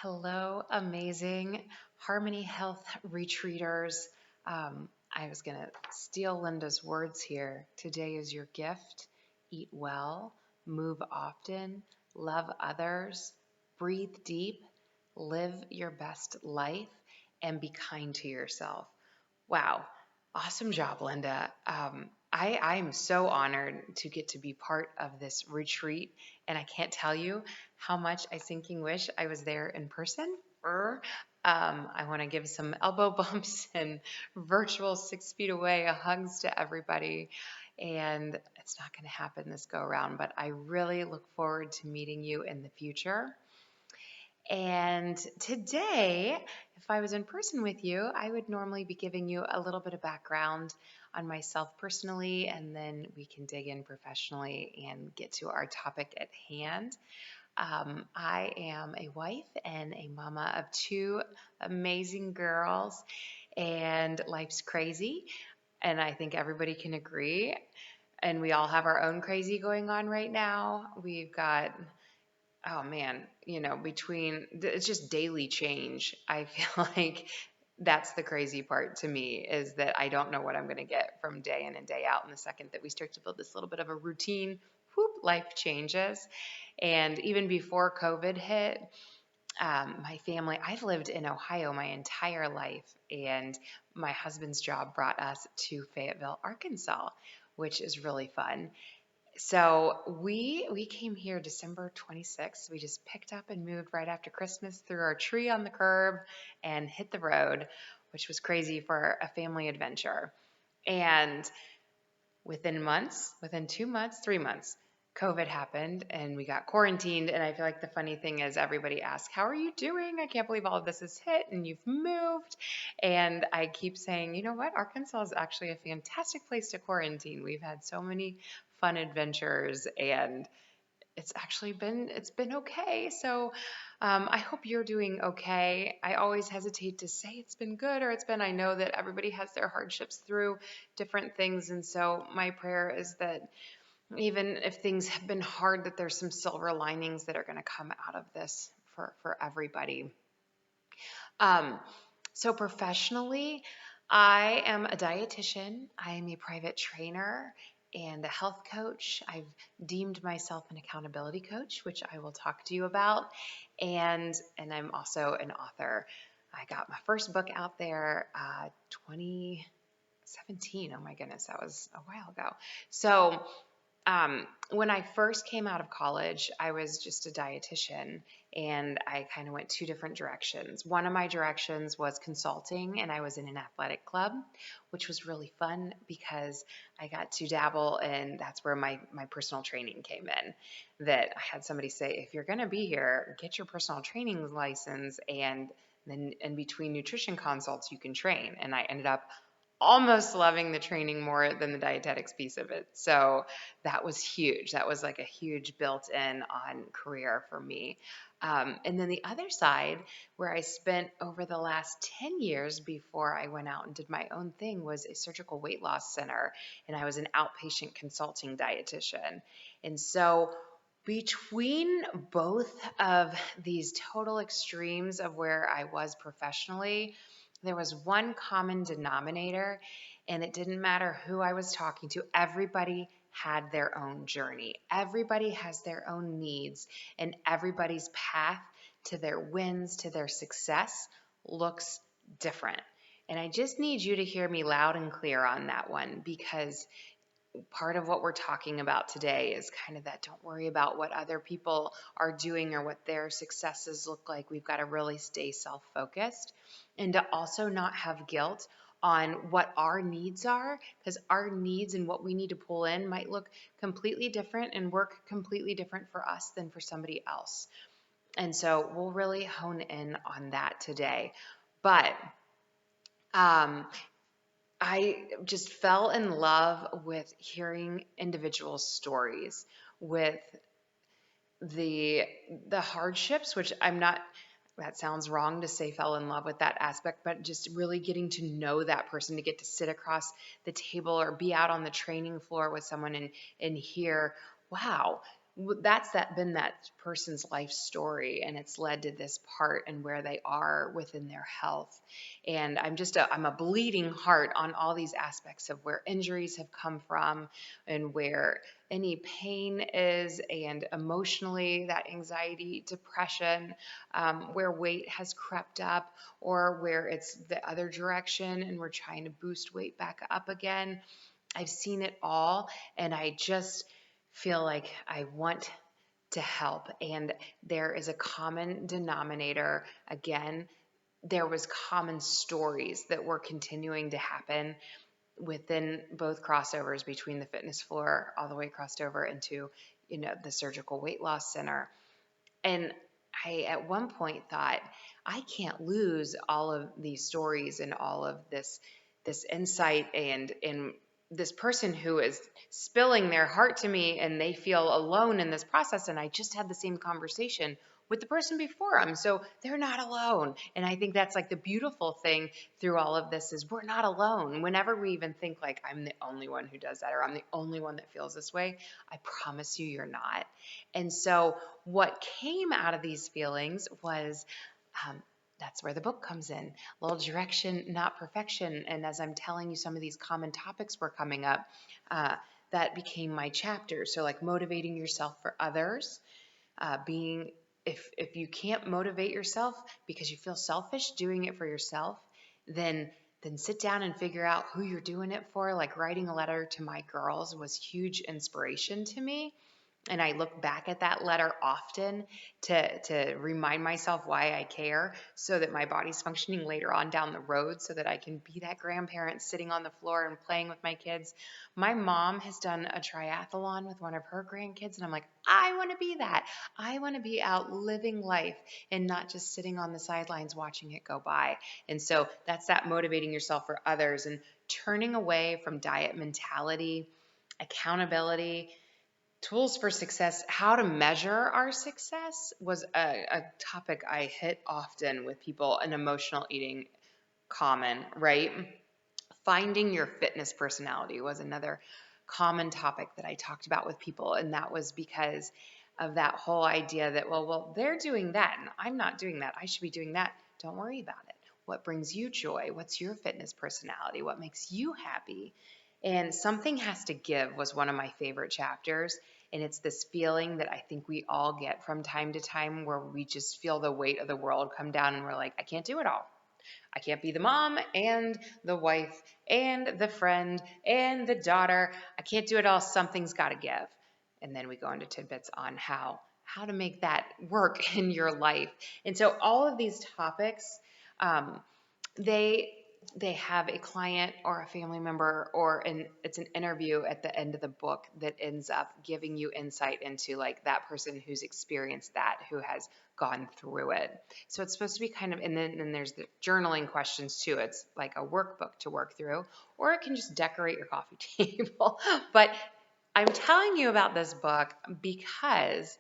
Hello, amazing Harmony Health retreaters. I was going to steal Linda's words here. Today is your gift. Eat well, move often, love others, breathe deep, live your best life, and be kind to yourself. Wow. Awesome job, Linda. I am so honored to get to be part of this retreat, and I can't tell you how much I sinking wish I was there in person. I want to give some elbow bumps and virtual 6 feet away hugs to everybody. And it's not going to happen this go around, but I really look forward to meeting you in the future. And today, if I was in person with you, I would normally be giving you a little bit of background on myself personally, and then we can dig in professionally and get to our topic at hand. I am a wife and a mama of two amazing girls, and life's crazy. And I think everybody can agree. And we all have our own crazy going on right now. We've got Oh man, between it's just daily change. I feel like that's the crazy part to me is that I don't know what I'm going to get from day in and day out. And the second that we start to build this little bit of a routine, whoop, life changes. And even before COVID hit, my family, I've lived in Ohio my entire life, and my husband's job brought us to Fayetteville, Arkansas, which is really fun. So we came here December 26th. We just picked up and moved right after Christmas, threw our tree on the curb and hit the road, which was crazy for a family adventure. And within months, within 2 months, 3 months, COVID happened and we got quarantined. And I feel like the funny thing is everybody asks, how are you doing? I can't believe all of this has hit and you've moved. And I keep saying, you know what? Arkansas is actually a fantastic place to quarantine. We've had so many fun adventures and it's been okay. So I hope you're doing okay. I always hesitate to say it's been good or it's been. I know that everybody has their hardships through different things, and so my prayer is that even if things have been hard, that there's some silver linings that are going to come out of this for everybody. Um, so professionally, I am a dietitian. I am a private trainer and a health coach. I've deemed myself an accountability coach, which I will talk to you about. And I'm also an author. I got my first book out there 2017. Oh my goodness, that was a while ago. So when I first came out of college, I was just a dietitian and I kind of went two different directions. One of my directions was consulting, and I was in an athletic club, which was really fun because I got to dabble, and that's where my personal training came in. That I had somebody say, if you're going to be here, get your personal training license, and then in between nutrition consults, you can train. And I ended up almost loving the training more than the dietetics piece of it. So that was huge. That was like a huge built in on career for me. And then the other side, where I spent over the last 10 years before I went out and did my own thing, was a surgical weight loss center. And I was an outpatient consulting dietitian. And so between both of these total extremes of where I was professionally, there was one common denominator, and it didn't matter who I was talking to. Everybody had their own journey. Everybody has their own needs, and everybody's path to their wins, to their success looks different. And I just need you to hear me loud and clear on that one, because part of what we're talking about today is kind of that don't worry about what other people are doing or what their successes look like. We've got to really stay self-focused and to also not have guilt on what our needs are, because our needs and what we need to pull in might look completely different and work completely different for us than for somebody else. And so we'll really hone in on that today. But um, I just fell in love with hearing individuals' stories, with the hardships, which I'm not, that sounds wrong to say fell in love with that aspect, but just really getting to know that person, to get to sit across the table or be out on the training floor with someone and hear, wow, been that person's life story, and it's led to this part and where they are within their health. And I'm a bleeding heart on all these aspects of where injuries have come from and where any pain is, and emotionally that anxiety, depression, where weight has crept up, or where it's the other direction and we're trying to boost weight back up again. I've seen it all, and I just feel like I want to help. And there is a common denominator. Again, there was common stories that were continuing to happen within both crossovers between the fitness floor all the way crossed over into, the surgical weight loss center. And I, at one point, thought, I can't lose all of these stories and all of this insight and this person who is spilling their heart to me, and they feel alone in this process. And I just had the same conversation with the person before them. So they're not alone. And I think that's like the beautiful thing through all of this is we're not alone. Whenever we even think like I'm the only one who does that, or I'm the only one that feels this way, I promise you, you're not. And so what came out of these feelings was, that's where the book comes in. A little direction, not perfection. And as I'm telling you, some of these common topics were coming up. That became my chapter. So like motivating yourself for others, being if you can't motivate yourself because you feel selfish doing it for yourself, then sit down and figure out who you're doing it for. Like writing a letter to my girls was huge inspiration to me. And I look back at that letter often to remind myself why I care, so that my body's functioning later on down the road, so that I can be that grandparent sitting on the floor and playing with my kids. My mom has done a triathlon with one of her grandkids, and I'm like, I want to be that. I want to be out living life and not just sitting on the sidelines watching it go by. And so that's that motivating yourself for others and turning away from diet mentality, accountability. Tools for success, how to measure our success was a topic I hit often with people, and emotional eating common, right? Finding your fitness personality was another common topic that I talked about with people. And that was because of that whole idea that, well, they're doing that and I'm not doing that. I should be doing that. Don't worry about it. What brings you joy? What's your fitness personality? What makes you happy? And something has to give was one of my favorite chapters. And it's this feeling that I think we all get from time to time where we just feel the weight of the world come down and we're like, I can't do it all. I can't be the mom and the wife and the friend and the daughter. I can't do it all. Something's got to give. And then we go into tidbits on how to make that work in your life. And so all of these topics, they have a client or a family member, it's an interview at the end of the book that ends up giving you insight into like that person who's experienced that, who has gone through it. So it's supposed to be kind of, and then there's the journaling questions too. It's like a workbook to work through, or it can just decorate your coffee table. But I'm telling you about this book because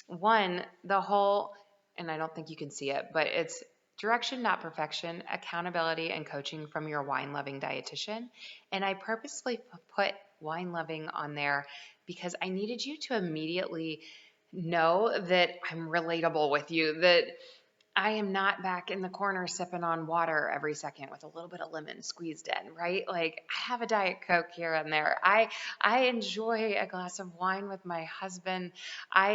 one, and I don't think you can see it, but it's direction, not perfection, accountability and coaching from your wine loving dietitian. And I purposely put wine loving on there because I needed you to immediately know that I'm relatable with you, that I am not back in the corner sipping on water every second with a little bit of lemon squeezed in, right? Like I have a Diet Coke here and there. I enjoy a glass of wine with my husband. I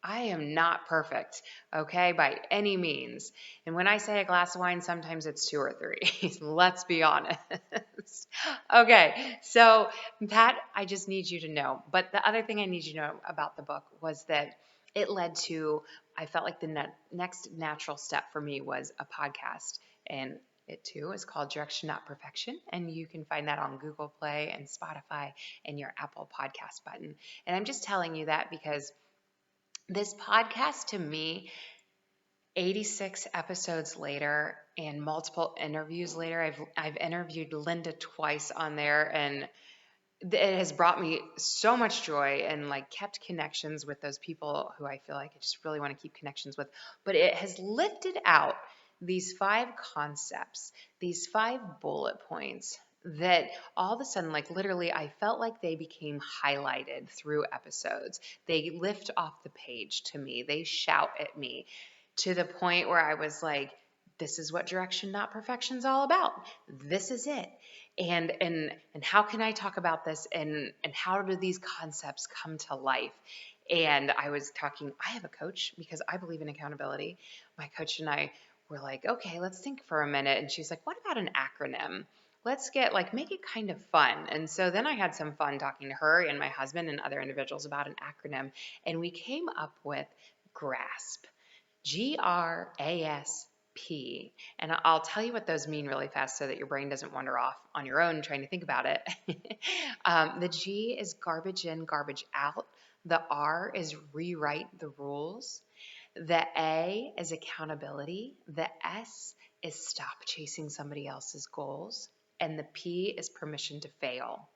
am not perfect, okay, by any means. And when I say a glass of wine, sometimes it's two or three. Let's be honest. Okay, so that I just need you to know. But the other thing I need you to know about the book was that it led to, I felt like the next natural step for me was a podcast. And it too is called Direction Not Perfection. And you can find that on Google Play and Spotify and your Apple Podcast button. And I'm just telling you that because this podcast to me, 86 episodes later and multiple interviews later, I've interviewed Linda twice on there, and it has brought me so much joy and like kept connections with those people who I feel like I just really want to keep connections with. But it has lifted out these 5 concepts, these 5 bullet points that all of a sudden, like literally, I felt like they became highlighted through episodes. They lift off the page to me, they shout at me to the point where I was like, this is what direction, not perfection is all about. This is it. And how can I talk about this, and how do these concepts come to life? And I was talking, I have a coach because I believe in accountability. My coach and I were like, okay, let's think for a minute. And she's like, what about an acronym? Let's get like, make it kind of fun. And so then I had some fun talking to her and my husband and other individuals about an acronym. And we came up with GRASP, G.R.A.S.P. And I'll tell you what those mean really fast so that your brain doesn't wander off on your own trying to think about it. The G is garbage in, garbage out. The R is rewrite the rules. The A is accountability. The S is stop chasing somebody else's goals. And the P is permission to fail.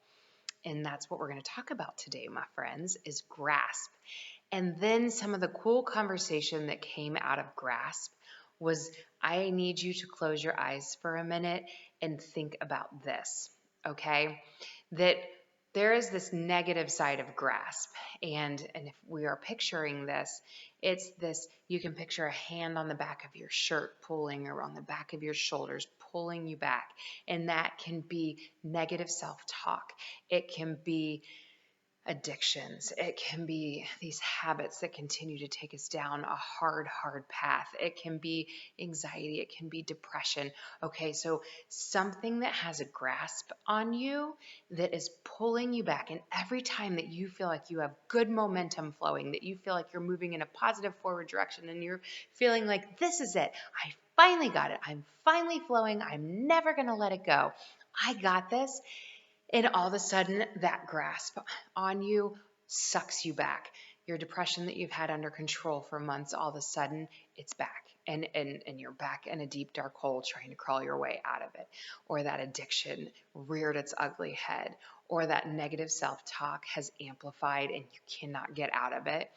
And that's what we're going to talk about today, my friends, is GRASP. And then some of the cool conversation that came out of GRASP was, I need you to close your eyes for a minute and think about this, okay? That there is this negative side of GRASP. And if we are picturing this, it's this, you can picture a hand on the back of your shirt pulling, or on the back of your shoulders pulling you back. And that can be negative self-talk. It can be addictions. It can be these habits that continue to take us down a hard, hard path. It can be anxiety. It can be depression. Okay, so something that has a grasp on you that is pulling you back. And every time that you feel like you have good momentum flowing, that you feel like you're moving in a positive forward direction, and you're feeling like, this is it. I finally got it. I'm finally flowing. I'm never going to let it go. I got this. And all of a sudden, that grasp on you sucks you back. Your depression that you've had under control for months, all of a sudden, it's back. And you're back in a deep, dark hole trying to crawl your way out of it. Or that addiction reared its ugly head. Or that negative self-talk has amplified and you cannot get out of it.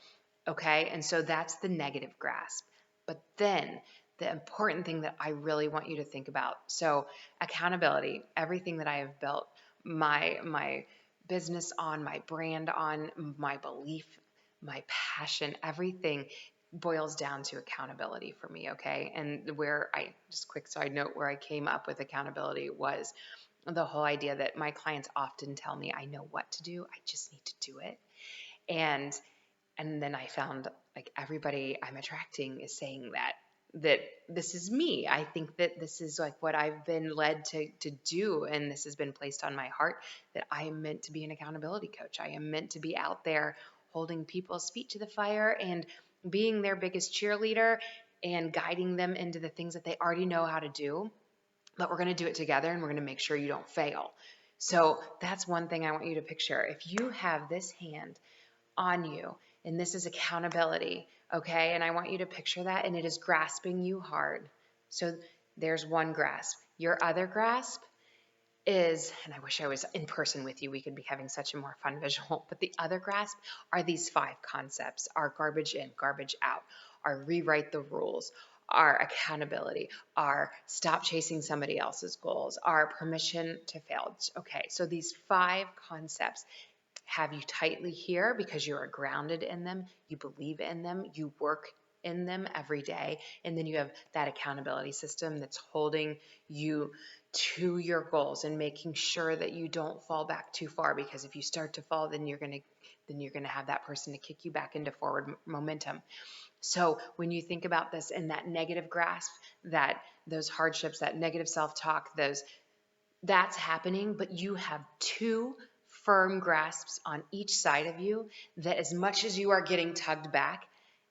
Okay? And so that's the negative grasp. But then the important thing that I really want you to think about. So accountability, everything that I have built my business on, my brand on, my belief, my passion, everything boils down to accountability for me, okay? And where I, just quick side note, where I came up with accountability was the whole idea that my clients often tell me, I know what to do, I just need to do it. And and then I found like everybody I'm attracting is saying that this is me. I think that this is like what I've been led to do, and this has been placed on my heart, that I am meant to be an accountability coach. I am meant to be out there holding people's feet to the fire and being their biggest cheerleader and guiding them into the things that they already know how to do. But we're going to do it together, and we're going to make sure you don't fail. So that's one thing I want you to picture. If you have this hand on you, and this is accountability, okay? And I want you to picture that, and it is grasping you hard. So there's one grasp. Your other grasp is, and I wish I was in person with you, we could be having such a more fun visual, but the other grasp are these 5 concepts: our garbage in, garbage out, our rewrite the rules, our accountability, our stop chasing somebody else's goals, our permission to fail. Okay, so these 5 concepts have you tightly here because you are grounded in them, you believe in them, you work in them every day, and then you have that accountability system that's holding you to your goals and making sure that you don't fall back too far, because if you start to fall, then you're going to have that person to kick you back into forward momentum. So when you think about this in that negative grasp, that those hardships, that negative self-talk, that's happening, but you have 2 firm grasps on each side of you, that as much as you are getting tugged back,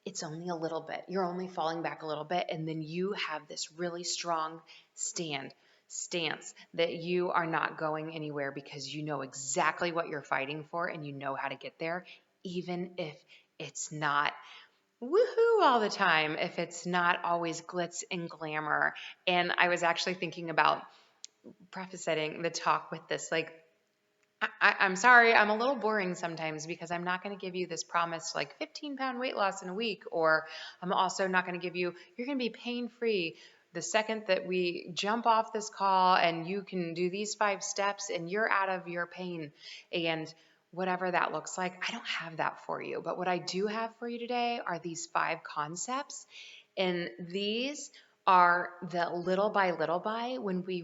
it's only a little bit. You're only falling back a little bit, and then you have this really strong stance that you are not going anywhere, because you know exactly what you're fighting for and you know how to get there, even if it's not woohoo all the time, if it's not always glitz and glamour. And I was actually thinking about prefacing the talk with this, like, I'm sorry, I'm a little boring sometimes, because I'm not going to give you this promised like 15-pound weight loss in a week, or I'm also not going to give you, you're going to be pain free The second that we jump off this call and you can do these 5 steps and you're out of your pain and whatever that looks like, I don't have that for you. But what I do have for you today are these 5 concepts. And these are the little by when we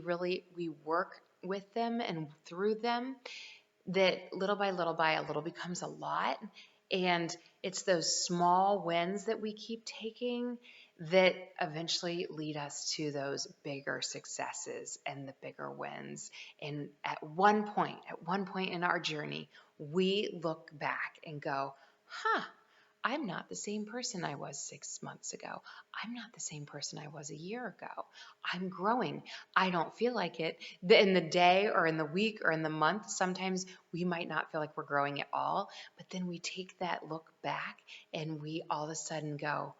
work with them and through them, that little by a little becomes a lot. And it's those small wins that we keep taking that eventually lead us to those bigger successes and the bigger wins. And at one point in our journey, we look back and go, I'm not the same person I was 6 months ago. I'm not the same person I was a year ago. I'm growing. I don't feel like it. In the day or in the week or in the month, sometimes we might not feel like we're growing at all, but then we take that look back and we all of a sudden go,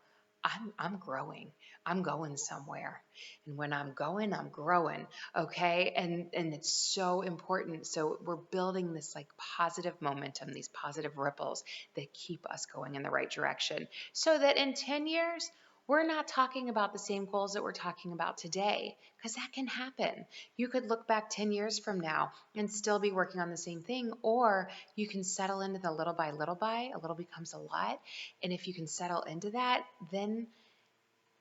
I'm growing. I'm going somewhere. And when I'm going, I'm growing. Okay. And it's so important. So we're building this like positive momentum, these positive ripples that keep us going in the right direction. So that in 10 years, we're not talking about the same goals that we're talking about today, because that can happen. You could look back 10 years from now and still be working on the same thing, or you can settle into the little by, a little becomes a lot. And if you can settle into that, then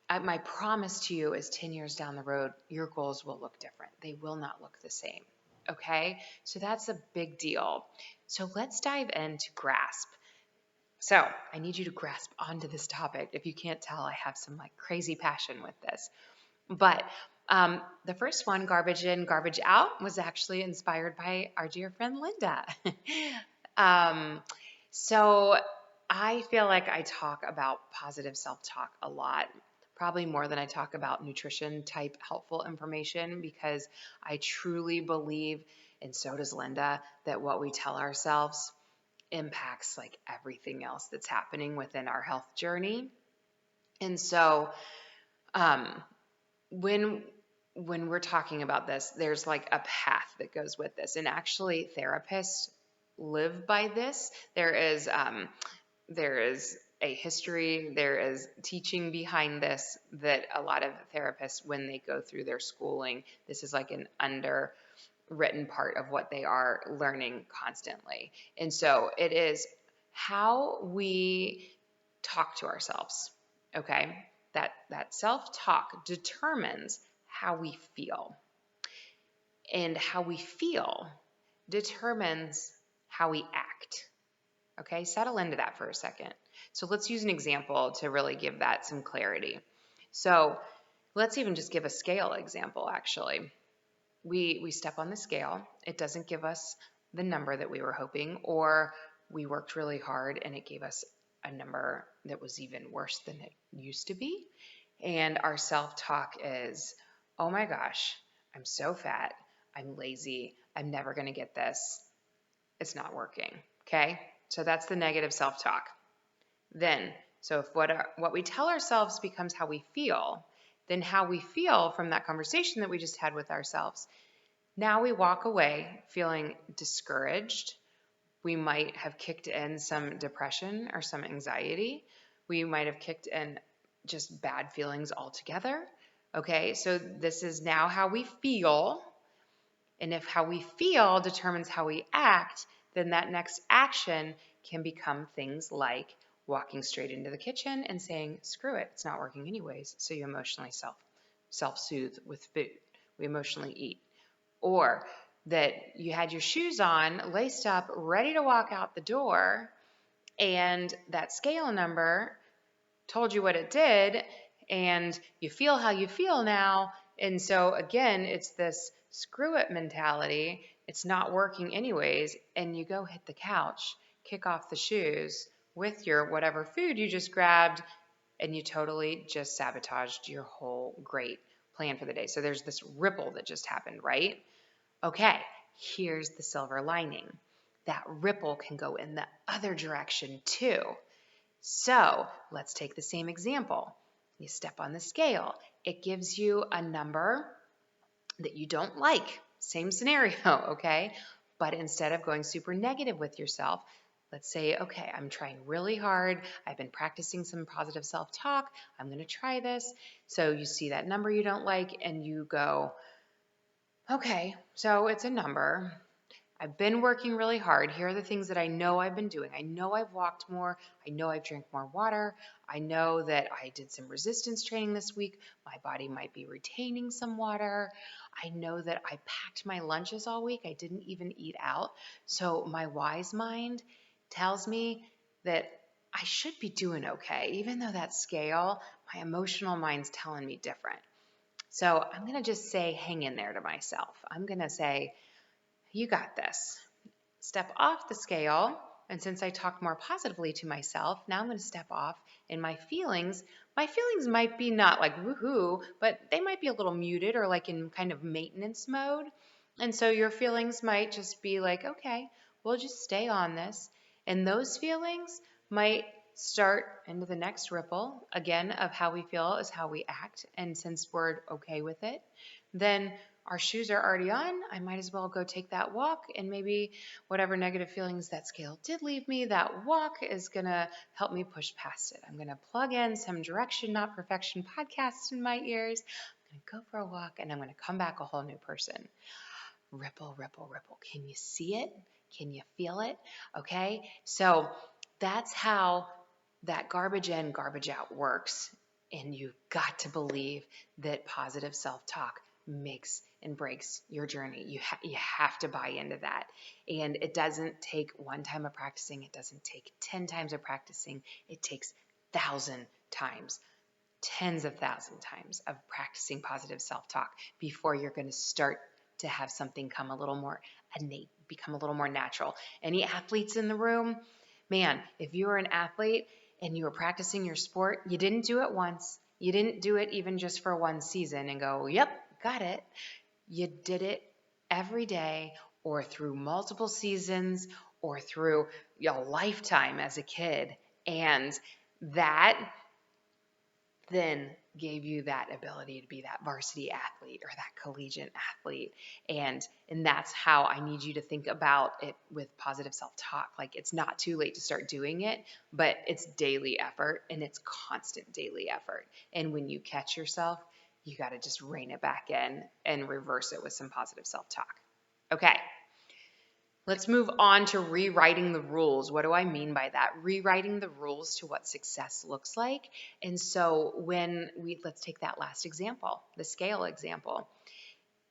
my promise to you is 10 years down the road, your goals will look different. They will not look the same. Okay? So that's a big deal. So let's dive into GRASP. So I need you to grasp onto this topic. If you can't tell, I have some like crazy passion with this. But the first one, garbage in, garbage out, was actually inspired by our dear friend Linda. So I feel like I talk about positive self-talk a lot, probably more than I talk about nutrition type helpful information, because I truly believe, and so does Linda, that what we tell ourselves impacts like everything else that's happening within our health journey. And so when we're talking about this, there's like a path that goes with this. And actually therapists live by this. There is a history, there is teaching behind this, that a lot of therapists, when they go through their schooling, this is like an underwritten part of what they are learning constantly. And so it is how we talk to ourselves. Okay? That self-talk determines how we feel. And how we feel determines how we act. Okay, settle into that for a second. So let's use an example to really give that some clarity. So let's even just give a scale example, actually. We step on the scale. It doesn't give us the number that we were hoping, or we worked really hard and it gave us a number that was even worse than it used to be. And our self-talk is, oh my gosh, I'm so fat. I'm lazy. I'm never going to get this. It's not working. Okay? So that's the negative self-talk. Then, so if what we tell ourselves becomes how we feel, then how we feel from that conversation that we just had with ourselves, now we walk away feeling discouraged. We might have kicked in some depression or some anxiety. We might have kicked in just bad feelings altogether. Okay, so this is now how we feel. And if how we feel determines how we act, then that next action can become things like walking straight into the kitchen and saying, screw it, it's not working anyways. So you emotionally self-soothe with food. We emotionally eat. Or that you had your shoes on, laced up, ready to walk out the door, and that scale number told you what it did, and you feel how you feel now. And so again, it's this screw it mentality. It's not working anyways. And you go hit the couch, kick off the shoes with your whatever food you just grabbed, and you totally just sabotaged your whole great plan for the day. So there's this ripple that just happened, right? Okay, here's the silver lining. That ripple can go in the other direction too. So let's take the same example. You step on the scale. It gives you a number that you don't like. Same scenario, okay? But instead of going super negative with yourself, Let's say, okay, I'm trying really hard. I've been practicing some positive self-talk. I'm going to try this. So you see that number you don't like and you go, okay, so it's a number. I've been working really hard. Here are the things that I know I've been doing. I know I've walked more. I know I've drank more water. I know that I did some resistance training this week. My body might be retaining some water. I know that I packed my lunches all week. I didn't even eat out. So my wise mind tells me that I should be doing okay, even though that scale, my emotional mind's telling me different. So I'm going to just say, hang in there to myself. I'm going to say, you got this. Step off the scale. And since I talked more positively to myself, now I'm going to step off in my feelings. My feelings might be not like woohoo, but they might be a little muted or like in kind of maintenance mode. And so your feelings might just be like, okay, we'll just stay on this. And those feelings might start into the next ripple again of how we feel is how we act. And since we're okay with it, then our shoes are already on. I might as well go take that walk, and maybe whatever negative feelings that scale did leave me, that walk is going to help me push past it. I'm going to plug in some Direction Not Perfection podcast in my ears. I'm going to go for a walk, and I'm going to come back a whole new person. Ripple, ripple, ripple. Can you see it? Can you feel it? Okay, so that's how that garbage in, garbage out works. And you've got to believe that positive self-talk makes and breaks your journey. You have to buy into that. And it doesn't take one time of practicing. It doesn't take 10 times of practicing. It takes 1,000 times, tens of thousand times of practicing positive self-talk before you're going to start to have something come a little more innate, become a little more natural. Any athletes in the room? Man, if you were an athlete and you were practicing your sport, you didn't do it once. You didn't do it even just for one season and go, yep, got it. You did it every day or through multiple seasons or through your lifetime as a kid. And that then gave you that ability to be that varsity athlete or that collegiate athlete. And that's how I need you to think about it with positive self-talk. Like, it's not too late to start doing it, but it's daily effort and it's constant daily effort. And when you catch yourself, you got to just rein it back in and reverse it with some positive self-talk. Okay. Let's move on to rewriting the rules. What do I mean by that? Rewriting the rules to what success looks like. And so let's take that last example, the scale example.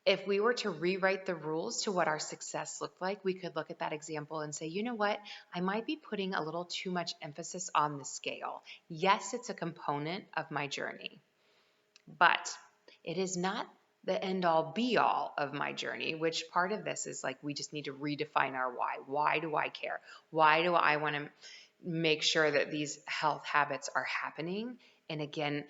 If we were to rewrite the rules to what our success looked like, we could look at that example and say, you know what? I might be putting a little too much emphasis on the scale. Yes, it's a component of my journey, but it is not the end all be all of my journey, which part of this is like we just need to redefine our why. Why do I care? Why do I want to make sure that these health habits are happening? And again,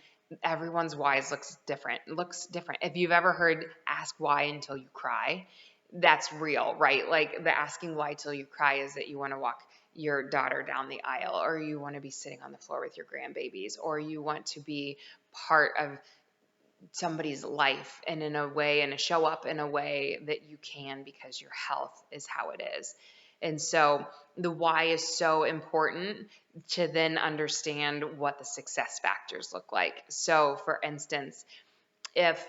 everyone's whys looks different. If you've ever heard ask why until you cry, that's real, right? Like the asking why till you cry is that you want to walk your daughter down the aisle, or you want to be sitting on the floor with your grandbabies, or you want to be part of somebody's life and in a way and show up in a way that you can because your health is how it is. And so the why is so important to then understand what the success factors look like. So for instance, if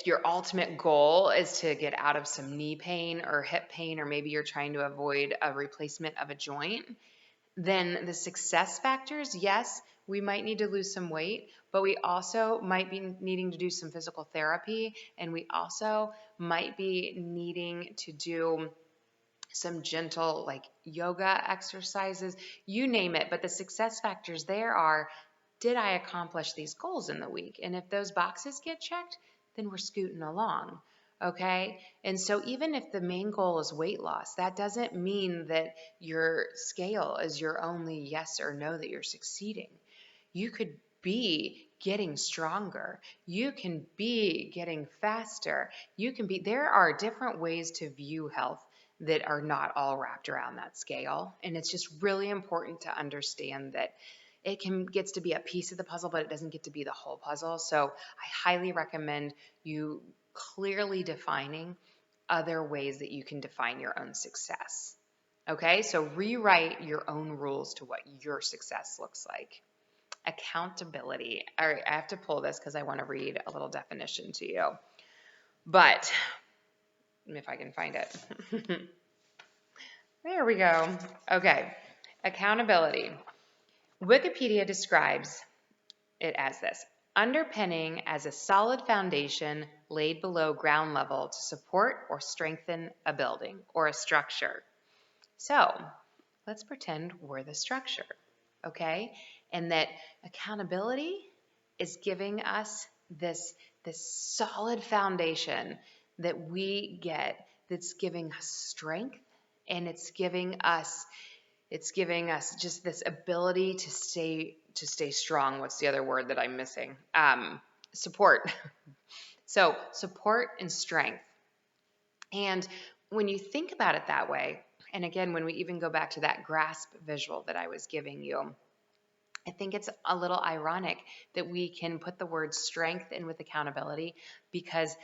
your ultimate goal is to get out of some knee pain or hip pain, or maybe you're trying to avoid a replacement of a joint, then the success factors, yes, we might need to lose some weight, but we also might be needing to do some physical therapy, and we also might be needing to do some gentle like yoga exercises, you name it. But the success factors there are, did I accomplish these goals in the week? And if those boxes get checked, then we're scooting along. Okay. And so even if the main goal is weight loss, that doesn't mean that your scale is your only yes or no that you're succeeding. You could be getting stronger. You can be getting faster. There are different ways to view health that are not all wrapped around that scale. And it's just really important to understand that gets to be a piece of the puzzle, but it doesn't get to be the whole puzzle. So I highly recommend you clearly defining other ways that you can define your own success. Okay, so rewrite your own rules to what your success looks like. Accountability. All right, I have to pull this because I want to read a little definition to you. But if I can find it. There we go. Okay, accountability. Wikipedia describes it as this: underpinning as a solid foundation laid below ground level to support or strengthen a building or a structure. So let's pretend we're the structure, okay? And that accountability is giving us this solid foundation that we get, that's giving us strength, and it's giving us just this ability to stay strong. What's the other word that I'm missing? Support. So support and strength. And when you think about it that way, and again, when we even go back to that grasp visual that I was giving you, I think it's a little ironic that we can put the word strength in with accountability, because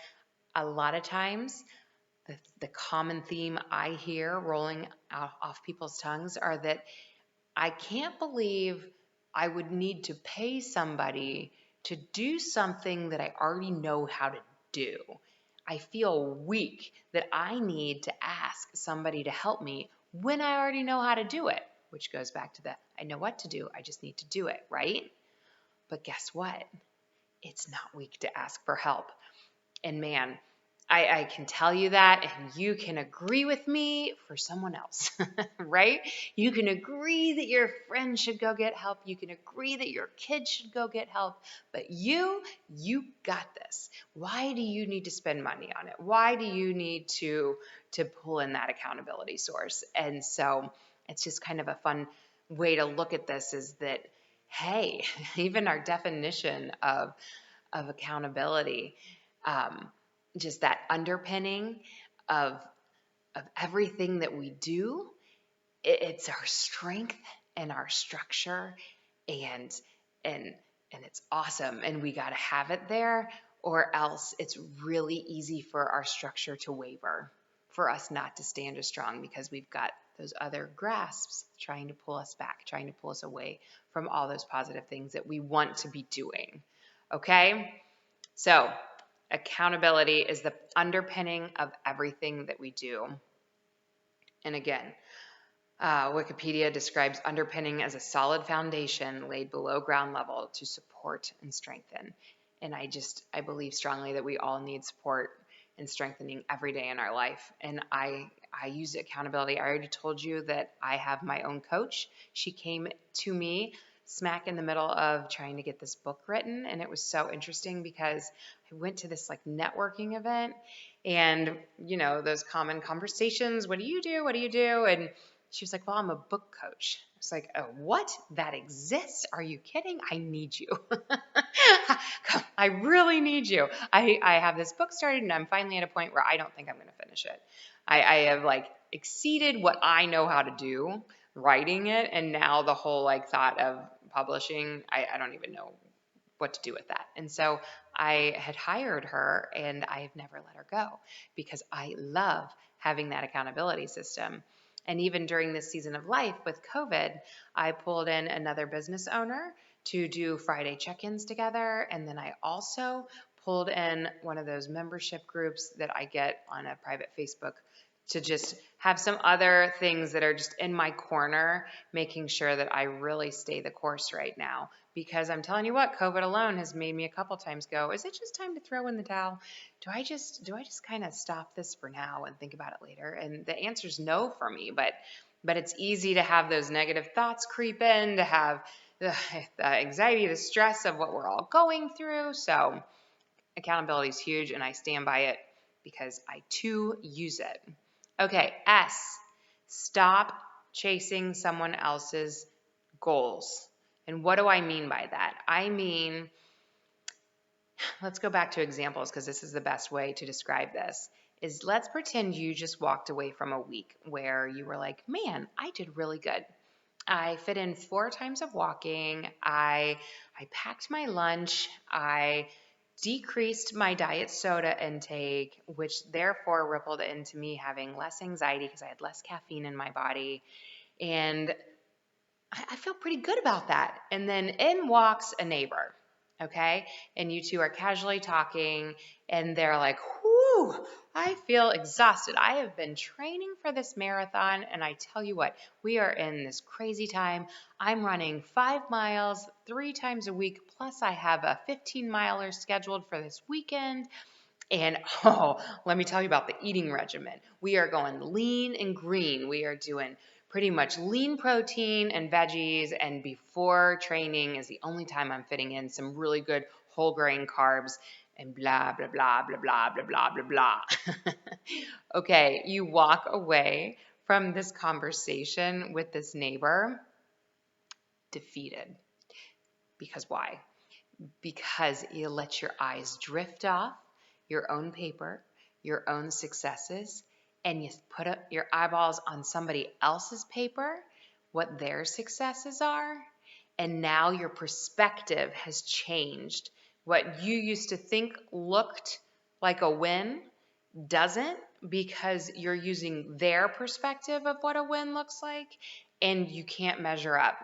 a lot of times the common theme I hear rolling off people's tongues are that I can't believe I would need to pay somebody to do something that I already know how to do. I feel weak that I need to ask somebody to help me when I already know how to do it, which goes back to the I know what to do, I just need to do it, right? But guess what? It's not weak to ask for help. And man, I can tell you that, and you can agree with me for someone else, right? You can agree that your friend should go get help. You can agree that your kids should go get help, but you got this. Why do you need to spend money on it? Why do you need to pull in that accountability source? And so it's just kind of a fun way to look at this, is that, hey, even our definition of accountability, just that underpinning of everything that we do, it's our strength and our structure, and and and it's awesome, and we got to have it there, or else it's really easy for our structure to waver, for us not to stand as strong, because we've got those other grasps trying to pull us back, trying to pull us away from all those positive things that we want to be doing. Okay? So, accountability is the underpinning of everything that we do. And again, Wikipedia describes underpinning as a solid foundation laid below ground level to support and strengthen. And I believe strongly that we all need support and strengthening every day in our life. And I use accountability. I already told you that I have my own coach. She came to me smack in the middle of trying to get this book written, and it was so interesting because I went to this like networking event, and those common conversations, what do you do, and she was like, well, I'm a book coach. It's like, oh, what? That exists? Are you kidding? I need you. I really need you. I have this book started, and I'm finally at a point where I don't think I'm going to finish it. I have like exceeded what I know how to do writing it, and now the whole like thought of publishing, I don't even know what to do with that. And so I had hired her, and I have never let her go, because I love having that accountability system. And even during this season of life with COVID, I pulled in another business owner to do Friday check-ins together. And then I also pulled in one of those membership groups that I get on a private Facebook to just have some other things that are just in my corner, making sure that I really stay the course right now. Because I'm telling you what, COVID alone has made me a couple times go, is it just time to throw in the towel? Do I just kind of stop this for now and think about it later? And the answer is no for me, but it's easy to have those negative thoughts creep in, to have the anxiety, the stress of what we're all going through. So accountability is huge, and I stand by it because I too use it. Okay, S, stop chasing someone else's goals. And what do I mean by that? I mean, let's go back to examples, because this is the best way to describe this. Is let's pretend you just walked away from a week where you were like, man, I did really good. I fit in 4 times of walking. I packed my lunch. I decreased my diet soda intake, which therefore rippled into me having less anxiety because I had less caffeine in my body. And I feel pretty good about that. And then in walks a neighbor, okay? And you two are casually talking, and they're like, whew, I feel exhausted. I have been training for this marathon, and I tell you what, we are in this crazy time. I'm running 5 miles 3 times a week, plus I have a 15-miler scheduled for this weekend. And let me tell you about the eating regimen. We are going lean and green. We are doing pretty much lean protein and veggies. And before training is the only time I'm fitting in some really good whole grain carbs and blah, blah, blah, blah, blah, blah, blah, blah, blah. Okay, you walk away from this conversation with this neighbor defeated. Because why? Because you let your eyes drift off your own paper, your own successes, and you put up your eyeballs on somebody else's paper, what their successes are, and now your perspective has changed. What you used to think looked like a win doesn't, because you're using their perspective of what a win looks like, and you can't measure up,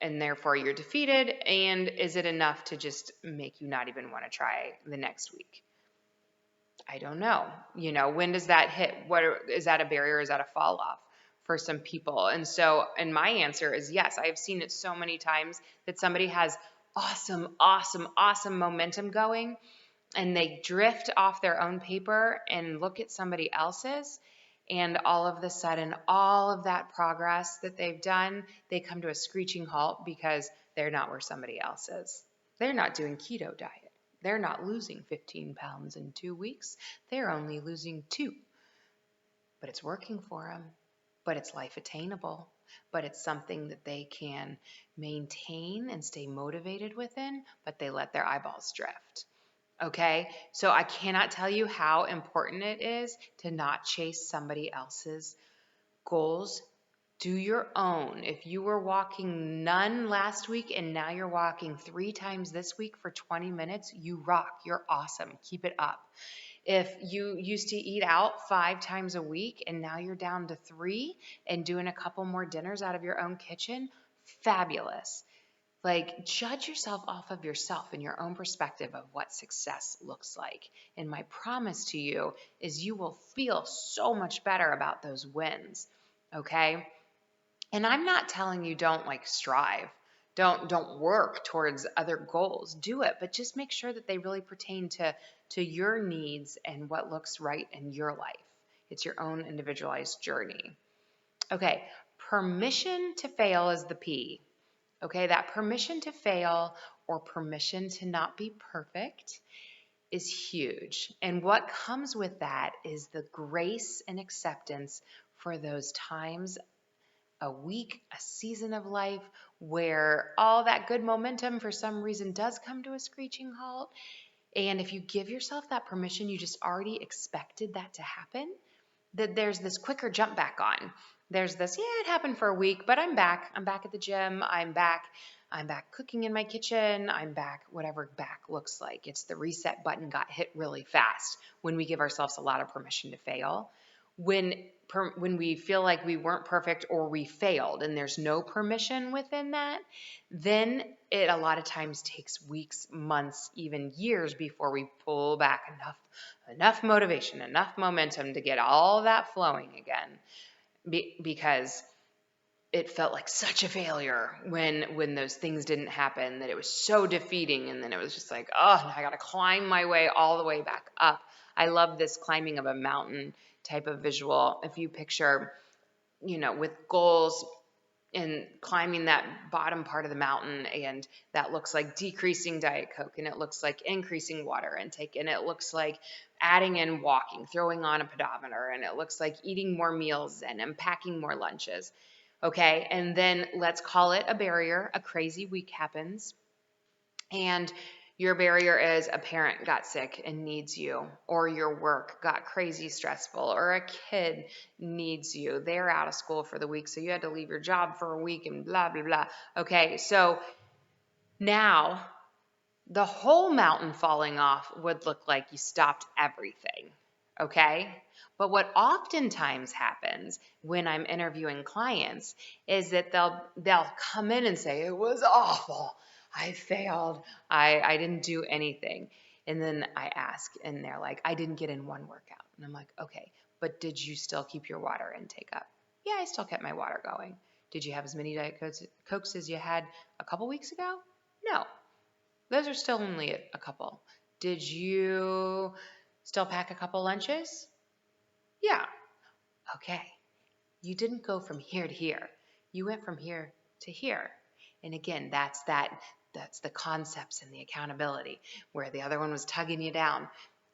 and therefore you're defeated. And is it enough to just make you not even want to try the next week? I don't know. When does that hit? Is that a barrier? Is that a fall off for some people? And my answer is yes. I have seen it so many times that somebody has awesome, awesome, awesome momentum going, and they drift off their own paper and look at somebody else's, and all of a sudden, all of that progress that they've done, they come to a screeching halt because they're not where somebody else is. They're not doing keto diet. They're not losing 15 pounds in 2 weeks. They're only losing 2. But it's working for them. But it's life attainable. But it's something that they can maintain and stay motivated within, but they let their eyeballs drift. Okay, so I cannot tell you how important it is to not chase somebody else's goals. Do your own. If you were walking none last week and now you're walking 3 times this week for 20 minutes, you rock. You're awesome. Keep it up. If you used to eat out 5 times a week and now you're down to 3 and doing a couple more dinners out of your own kitchen, fabulous. Like, judge yourself off of yourself and your own perspective of what success looks like. And my promise to you is you will feel so much better about those wins. Okay? And I'm not telling you don't strive. Don't work towards other goals. Do it, but just make sure that they really pertain to your needs and what looks right in your life. It's your own individualized journey. Okay, permission to fail is the P. Okay, that permission to fail or permission to not be perfect is huge. And what comes with that is the grace and acceptance for those times, a week, a season of life where all that good momentum for some reason does come to a screeching halt. And if you give yourself that permission, you just already expected that to happen, that there's this quicker jump back on. There's this, yeah, it happened for a week, but I'm back. I'm back at the gym. I'm back cooking in my kitchen. I'm back, whatever back looks like. It's the reset button got hit really fast when we give ourselves a lot of permission to fail. When we feel like we weren't perfect or we failed and there's no permission within that, then it a lot of times takes weeks, months, even years before we pull back enough motivation, enough momentum to get all that flowing again, because it felt like such a failure when those things didn't happen, that it was so defeating. And then it was just like, oh, I got to climb my way all the way back up. I love this climbing of a mountain type of visual. If you picture, with goals and climbing that bottom part of the mountain, and that looks like decreasing Diet Coke, and it looks like increasing water intake, and it looks like adding in walking, throwing on a pedometer, and it looks like eating more meals and packing more lunches. Okay, and then let's call it a barrier. A crazy week happens, and your barrier is a parent got sick and needs you, or your work got crazy stressful, or a kid needs you. They're out of school for the week, so you had to leave your job for a week and blah, blah, blah. Okay, so now The whole mountain falling off would look like you stopped everything. Okay? But what oftentimes happens when I'm interviewing clients is that they'll come in and say, it was awful. I failed. I didn't do anything. And then I ask and they're like, I didn't get in one workout. And I'm like, okay, but did you still keep your water intake up? Yeah, I still kept my water going. Did you have as many Diet Cokes as you had a couple weeks ago? No. Those are still only a couple. Did you still pack a couple lunches? Yeah. Okay. You didn't go from here to here. You went from here to here. And again, that's the concepts and the accountability where the other one was tugging you down.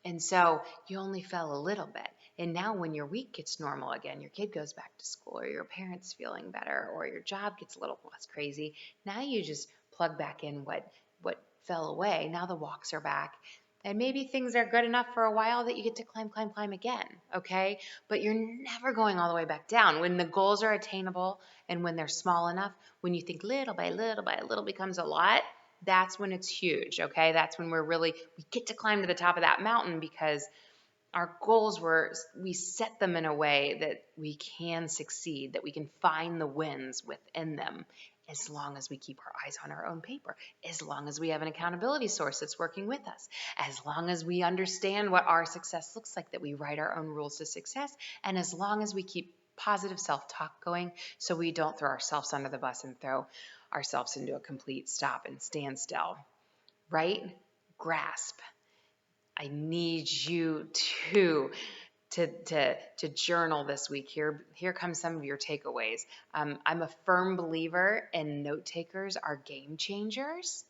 And so you only fell a little bit. And now when your week gets normal again, your kid goes back to school or your parents feeling better or your job gets a little less crazy, now you just plug back in what fell away. Now the walks are back. And maybe things are good enough for a while that you get to climb again, okay? But you're never going all the way back down. When the goals are attainable and when they're small enough, when you think little by little becomes a lot, that's when it's huge, okay? That's when we get to climb to the top of that mountain because our goals we set them in a way that we can succeed, that we can find the wins within them as long as we keep our eyes on our own paper, as long as we have an accountability source that's working with us, as long as we understand what our success looks like, that we write our own rules to success, and as long as we keep positive self-talk going so we don't throw ourselves under the bus and throw ourselves into a complete stop and standstill, right? Grasp. I need you to journal this week. Here come some of your takeaways. I'm a firm believer in note takers are game changers,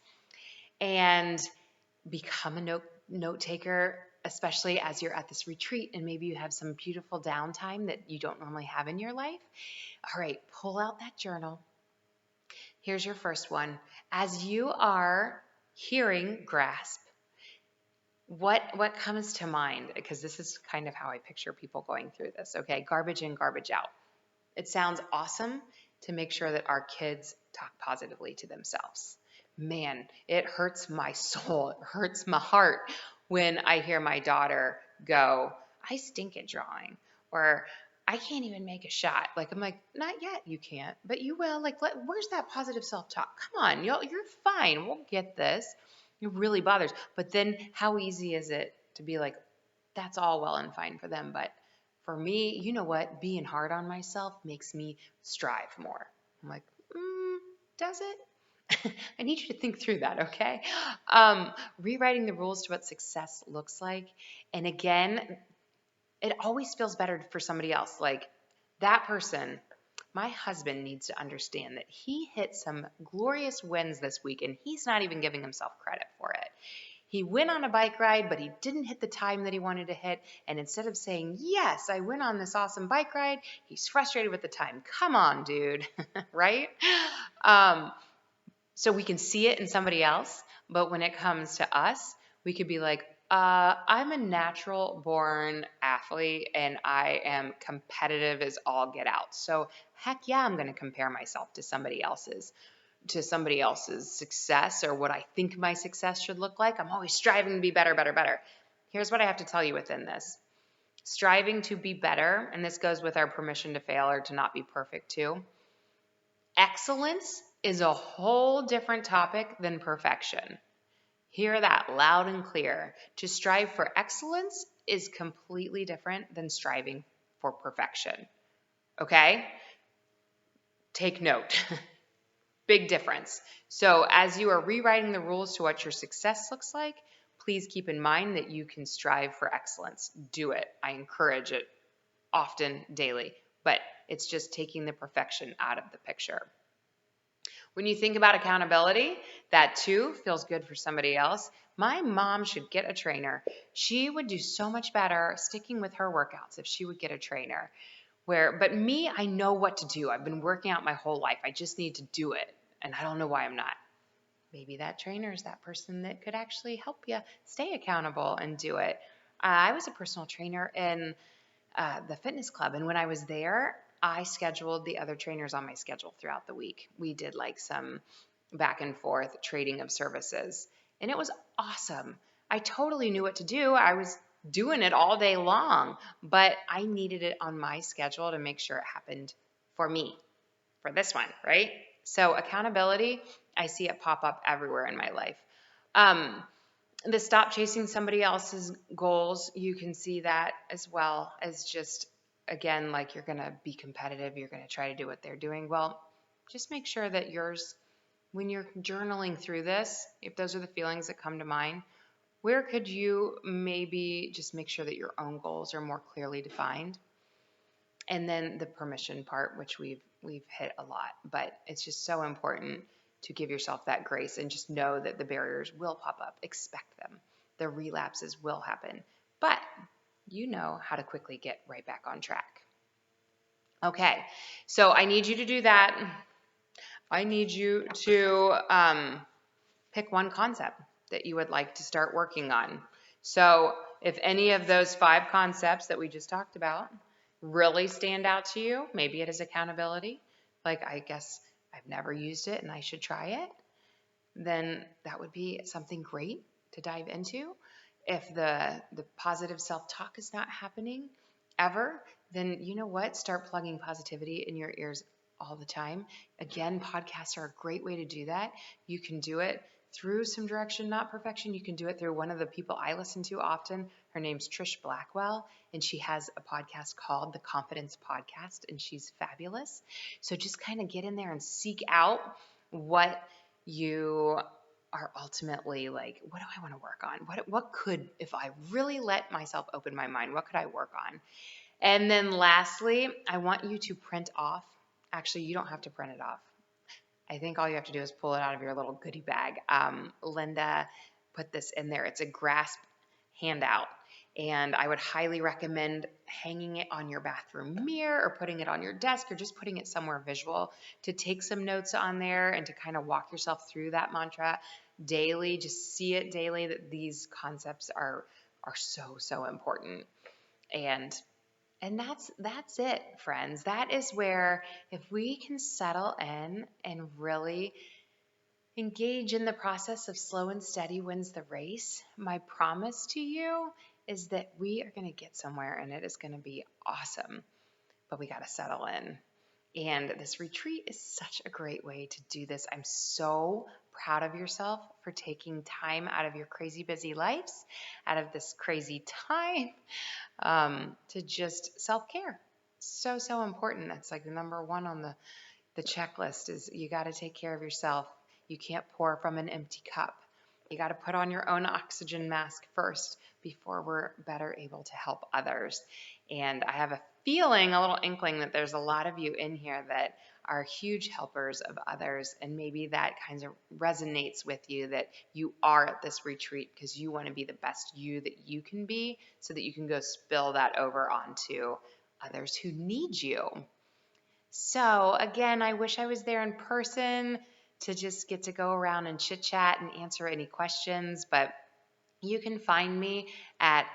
and become a note taker, especially as you're at this retreat and maybe you have some beautiful downtime that you don't normally have in your life. All right, pull out that journal. Here's your first one. As you are hearing grasp, what comes to mind? Because this is kind of how I picture people going through this. Okay, garbage in, garbage out. It sounds awesome to make sure that our kids talk positively to themselves. Man, it hurts my soul. It hurts my heart when I hear my daughter go, I stink at drawing, or I can't even make a shot. Like, I'm like, not yet, you can't, but you will. Like, where's that positive self-talk? Come on, you're fine. We'll get this. It really bothers. But then how easy is it to be like, that's all well and fine for them, but for me, you know what? Being hard on myself makes me strive more. I'm like, does it? I need you to think through that, okay? Rewriting the rules to what success looks like. And again, it always feels better for somebody else. Like that person, my husband needs to understand that he hit some glorious wins this week and he's not even giving himself credit for it. He went on a bike ride, but he didn't hit the time that he wanted to hit. And instead of saying, yes, I went on this awesome bike ride, he's frustrated with the time. Come on, dude, right? So we can see it in somebody else, but when it comes to us, we could be like, I'm a natural born athlete and I am competitive as all get out. So heck yeah, I'm going to compare myself to somebody else's success or what I think my success should look like. I'm always striving to be better, better, better. Here's what I have to tell you within this. Striving to be better, and this goes with our permission to fail or to not be perfect too. Excellence is a whole different topic than perfection. Hear that loud and clear. To strive for excellence is completely different than striving for perfection. Okay? Take note. Big difference. So as you are rewriting the rules to what your success looks like, please keep in mind that you can strive for excellence. Do it. I encourage it often, daily, but it's just taking the perfection out of the picture. When you think about accountability, that too feels good for somebody else. My mom should get a trainer. She would do so much better sticking with her workouts if she would get a trainer. But me, I know what to do. I've been working out my whole life. I just need to do it. And I don't know why I'm not. Maybe that trainer is that person that could actually help you stay accountable and do it. I was a personal trainer in the fitness club. And when I was there, I scheduled the other trainers on my schedule throughout the week. We did like some back and forth trading of services. and it was awesome. I totally knew what to do. I was doing it all day long, but I needed it on my schedule to make sure it happened for me, for this one, right? So accountability, I see it pop up everywhere in my life. The stop chasing somebody else's goals, you can see that as well as just, again, like you're going to be competitive, you're going to try to do what they're doing. Well, just make sure that yours, when you're journaling through this, if those are the feelings that come to mind, where could you maybe just make sure that your own goals are more clearly defined? And then the permission part, which we've hit a lot, but it's just so important to give yourself that grace and just know that the barriers will pop up. Expect them. The relapses will happen, but you know how to quickly get right back on track. Okay, so I need you to do that. I need you to pick one concept that you would like to start working on. So if any of those 5 concepts that we just talked about really stand out to you, maybe it is accountability, like I guess I've never used it and I should try it, then that would be something great to dive into. If the positive self-talk is not happening ever, then you know what? Start plugging positivity in your ears all the time. Again, podcasts are a great way to do that. You can do it through some direction, not perfection. You can do it through one of the people I listen to often. Her name's Trish Blackwell, and she has a podcast called The Confidence Podcast, and she's fabulous. So just kind of get in there and seek out what you are ultimately like, what do I want to work on? What could, if I really let myself open my mind, what could I work on? And then lastly, I want you to print off. Actually, you don't have to print it off. I think all you have to do is pull it out of your little goodie bag. Linda put this in there. It's a G.R.A.S.P handout. And I would highly recommend hanging it on your bathroom mirror or putting it on your desk or just putting it somewhere visual to take some notes on there and to kind of walk yourself through that mantra daily. Just see it daily that these concepts are so important. And that's it, friends. That is where if we can settle in and really engage in the process of slow and steady wins the race, my promise to you is that we are going to get somewhere and it is going to be awesome. But we got to settle in. And this retreat is such a great way to do this. I'm so proud of yourself for taking time out of your crazy busy lives, out of this crazy time, to just self-care. So important. That's like the number one on the checklist is you got to take care of yourself. You can't pour from an empty cup. You got to put on your own oxygen mask first before we're better able to help others. And I have a feeling, a little inkling that there's a lot of you in here that are huge helpers of others. And maybe that kind of resonates with you that you are at this retreat because you want to be the best you that you can be so that you can go spill that over onto others who need you. So again, I wish I was there in person to just get to go around and chit chat and answer any questions, but you can find me at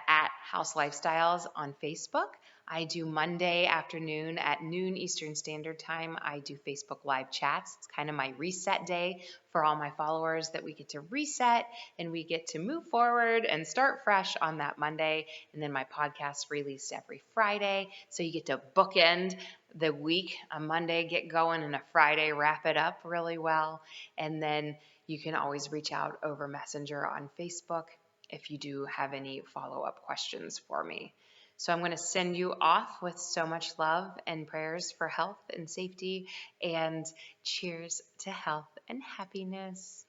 House Lifestyles on Facebook. I do Monday afternoon at noon Eastern Standard Time. I do Facebook Live chats. It's kind of my reset day for all my followers that we get to reset and we get to move forward and start fresh on that Monday. And then my podcast released every Friday. So you get to bookend the week, a Monday get going and a Friday wrap it up really well. And then you can always reach out over Messenger on Facebook if you do have any follow-up questions for me. So I'm going to send you off with so much love and prayers for health and safety, and cheers to health and happiness.